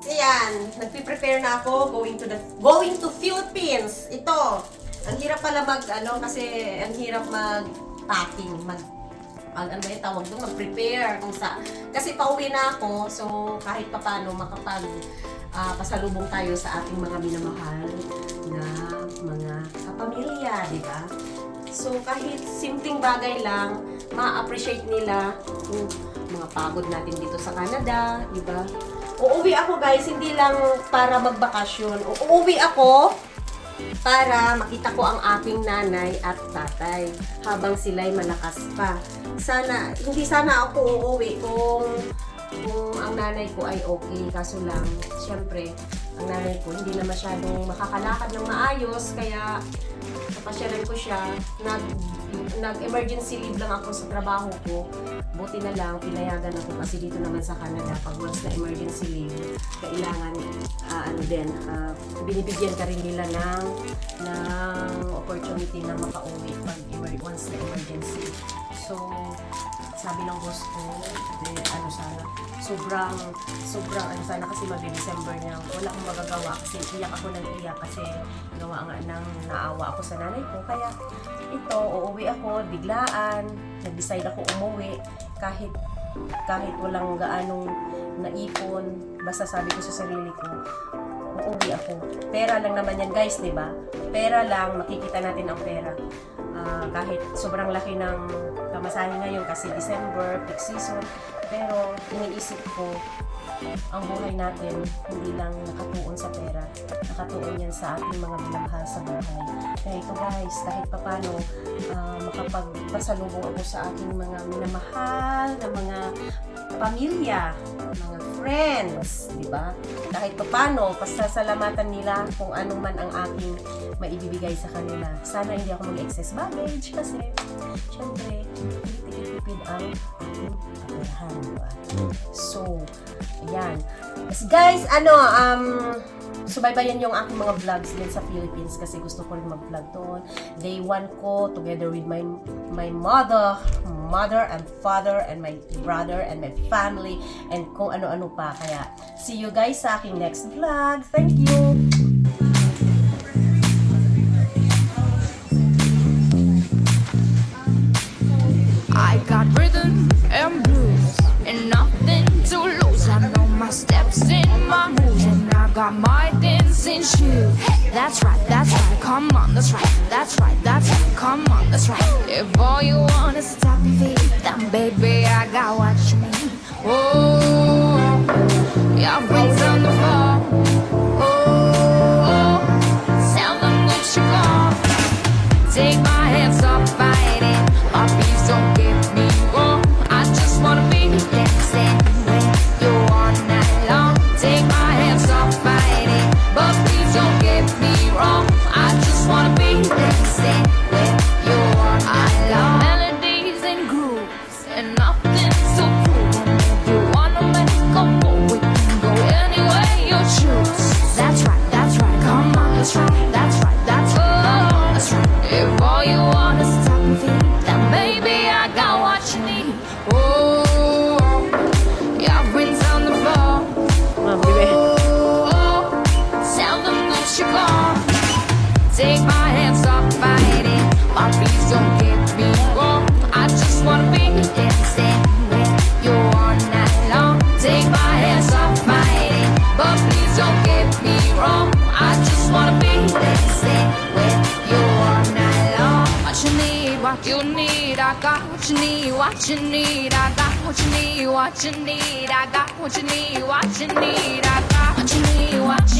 Ayan, nagpe-prepare na ako going to Philippines. Ito, ang hirap pala kasi ang hirap mag-packing, ano ba yung tawag doon, mag-prepare kasi pauwi na ako, so kahit papaano pasalubong tayo sa ating mga minamahal na mga kapamilya, di ba? So kahit simpleng bagay lang, ma-appreciate nila yung mga pagod natin dito sa Canada, di ba? Uuwi ako guys, hindi lang para magbakasyon. Uuwi ako para makita ko ang aking nanay at tatay habang sila'y malakas pa. Hindi sana ako uuwi kung ang nanay ko ay okay. Kaso lang, syempre, ang nanay ko hindi na masyadong makakalakad ng maayos. Kaya, napasyalan ko siya. Nag-emergency leave lang ako sa trabaho ko. Buti na lang, pinayagan ako kasi dito naman sa Canada, pag once na emergency leave, kailangan, binibigyan ka rin nila ng opportunity na makauwi pag once na emergency. So, sabi ng boss ko, sana kasi mag-December niya. Wala akong magagawa kasi iyak ako ng iyak kasi gawa nga nang naawa ako sa nanay ko. Kaya ito, uuwi ako, biglaan. Nag-decide ako umuwi kahit walang gaanong naipon. Basta sabi ko sa sarili ko, uuwi ako. Pera lang naman yan guys, di ba? Pera lang, makikita natin ang pera. Kahit sobrang laki ng kamasahe ngayon kasi December, peak season. Pero iniisip ko, ang buhay natin hindi lang nakatuon sa pera, nakatuon yan sa ating mga minamahal sa buhay. Kaya ito guys, kahit papano makapagpasalubong ako sa ating mga minamahal na mga pamilya, mga friends, di ba? Kahit papano, pasasalamatan nila kung anong man ang aking maibibigay sa kanila. Sana hindi ako mag-excess baggage kasi syempre, tipid ang ating kaperahan, di ba? So, ayan. Guys, subaybayan yung aking mga vlogs din sa Philippines kasi gusto ko rin mag-vlog doon. Day 1 ko together with my mother and father and my brother and my family and kung ano-ano pa. Kaya see you guys sa aking next vlog. Thank you! I got rhythm and blues and nothing to lose. I know my steps and my moves and I got my dancing shoes. That's right, come on, that's right, come on, that's right. If all you want is to me feet, then baby I got what you need. Oh, yeah, rings on the floor. Oh, tell them that you're gone. Take my hands off fighting, my please don't get me wrong. I just wanna be dancing with you all night long. Take my hands off fighting, but please don't get me wrong. I just wanna be dancing with you all night long. Melodies and grooves and nothing so cool. And if you wanna let go, we can go anywhere you choose. That's right, come on, that's right, that's right, that's right. If all you want is to me feet, then baby I got what you need. Oh, yeah, rings on the floor. Oh, tell them that you're gone. Take my hands off fighting, my please don't get me wrong. I just wanna be dancing with you all night long. Take my hands off fighting, but please don't get me wrong. I just wanna be dancing with you all night long. What you need, I got what you need. What you need, I got what you need. What you need, I got what you need. What you need, I got what you need. What you